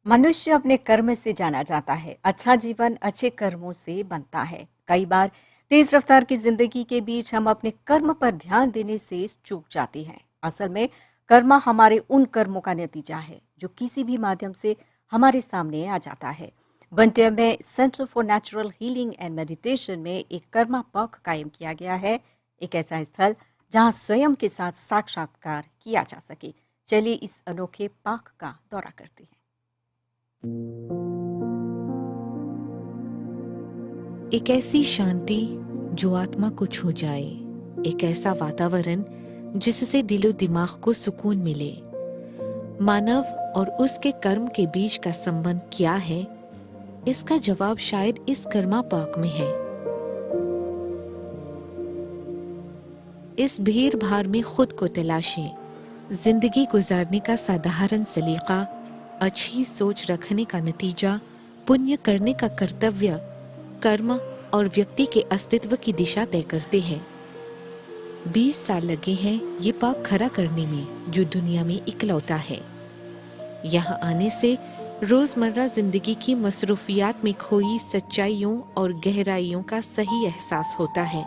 मनुष्य अपने कर्म से जाना जाता है। अच्छा जीवन अच्छे कर्मों से बनता है। कई बार तेज रफ्तार की जिंदगी के बीच हम अपने कर्म पर ध्यान देने से चूक जाते हैं। असल में कर्म हमारे उन कर्मों का नतीजा है जो किसी भी माध्यम से हमारे सामने आ जाता है। बंटिया में centre for natural healing and meditation में एक कर्मा पॉक कायम किया गया है, एक ऐसा स्थल जहां स्वयं के साथ साक्षात्कार किया जा सके। चलिए इस अनोखे पाक का दौरा करते हैं। एक ऐसी शांति जो आत्मा को छू जाए, एक ऐसा वातावरण जिससे दिलो दिमाग को सुकून मिले। मानव और उसके कर्म के बीच का संबंध क्या है, इसका जवाब शायद इस कर्मा पाक में है। इस भीड़ भाड़ में खुद को तलाशें। जिंदगी गुजारने का साधारण सलीका, अच्छी सोच रखने का नतीजा, पुण्य करने का कर्तव्य, कर्म और व्यक्ति के अस्तित्व की दिशा तय करते हैं। 20 साल लगे हैं ये पाक खड़ा करने में, जो दुनिया में इकलौता है। यहाँ आने से रोजमर्रा जिंदगी की मसरूफियात में खोई सच्चाइयों और गहराइयों का सही एहसास होता है।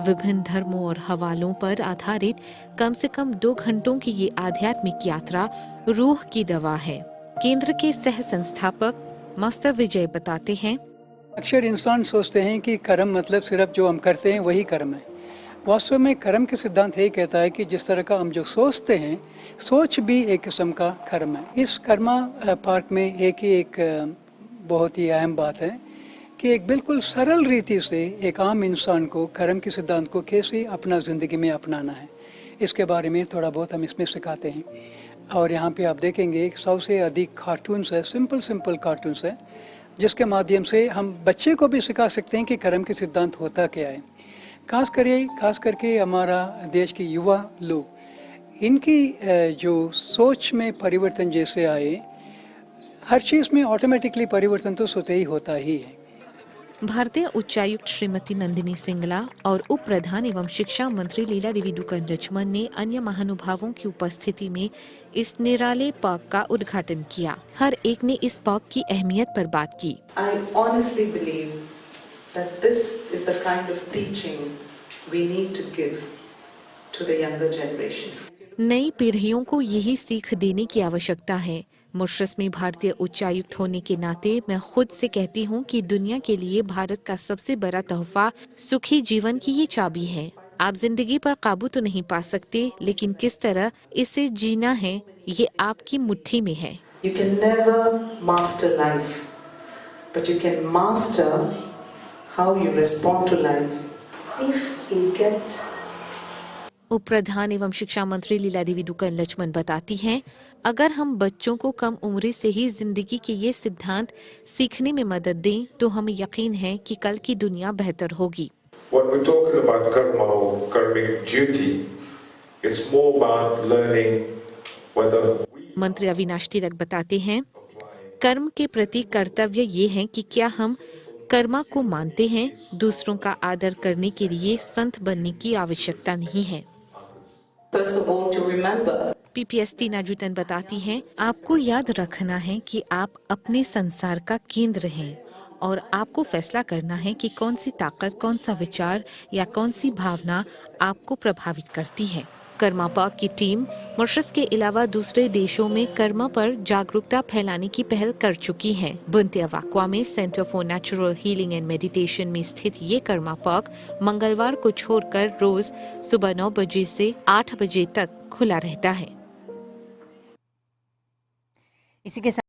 विभिन्न धर्मों और हवालों पर आधारित कम से कम 2 घंटों की ये आध्यात्मिक यात्रा रूह की दवा है। केंद्र के सह संस्थापक मास्टर विजय बताते हैं, अक्सर इंसान सोचते हैं कि कर्म मतलब सिर्फ जो हम करते हैं वही कर्म है। वास्तव में कर्म के सिद्धांत ये कहता है कि जिस तरह का हम जो सोचते हैं, सोच भी एक किस्म का कर्म है। इस कर्मा पार्क में एक बहुत ही अहम बात है कि एक बिल्कुल सरल रीति से एक आम इंसान को कर्म के सिद्धांत को कैसे अपना ज़िंदगी में अपनाना है, इसके बारे में थोड़ा बहुत हम इसमें सिखाते हैं। और यहाँ पे आप देखेंगे सबसे अधिक कार्टून्स है, सिंपल कार्टून्स है, जिसके माध्यम से हम बच्चे को भी सिखा सकते हैं कि कर्म के सिद्धांत होता क्या है। खास करके हमारा देश के युवा लोग, इनकी जो सोच में परिवर्तन जैसे आए, हर चीज़ में ऑटोमेटिकली परिवर्तन तो स्वतः ही होता ही है। भारतीय उच्चायुक्त श्रीमती नंदिनी सिंगला और उप प्रधान एवं शिक्षा मंत्री लीला देवी डुकन रचमन ने अन्य महानुभावों की उपस्थिति में इस निराले पार्क का उद्घाटन किया। हर एक ने इस पार्क की अहमियत पर बात की। I honestly believe that this is the kind of teaching we need to give to the younger generation. नई पीढ़ियों को यही सीख देने की आवश्यकता है। मॉरिशस में भारतीय उच्चायुक्त होने के नाते मैं खुद से कहती हूँ कि दुनिया के लिए भारत का सबसे बड़ा तोहफा सुखी जीवन की ये चाबी है। आप जिंदगी पर काबू तो नहीं पा सकते, लेकिन किस तरह इसे जीना है ये आपकी मुट्ठी में है। You can never master life, but you can master how you respond to life. If we get उप प्रधान एवं शिक्षा मंत्री लीला देवी डुकन लक्ष्मण बताती हैं, अगर हम बच्चों को कम उम्र से ही जिंदगी के ये सिद्धांत सीखने में मदद दें, तो हमें यकीन है कि कल की दुनिया बेहतर होगी। When we're talking about karma or karmic duty, it's more about learning whether मंत्री अविनाश तिलक बताते हैं, कर्म के प्रति कर्तव्य ये है कि क्या हम कर्मा को मानते हैं। दूसरों का आदर करने के लिए संत बनने की आवश्यकता नहीं है। first of all to remember PPS Tina Jutan बताती हैं, आपको याद रखना है कि आप अपने संसार का केंद्र हैं और आपको फैसला करना है कि कौन सी ताकत, कौन सा विचार या कौन सी भावना आपको प्रभावित करती है। कर्मा पार्क की टीम मॉरिशस के अलावा दूसरे देशों में कर्मा पर जागरूकता फैलाने की पहल कर चुकी है। बुंतिया वाकवा में centre for natural healing and meditation में स्थित ये कर्मा पार्क मंगलवार को छोड़कर रोज सुबह 9 बजे से 8 बजे तक खुला रहता है। इसी के साथ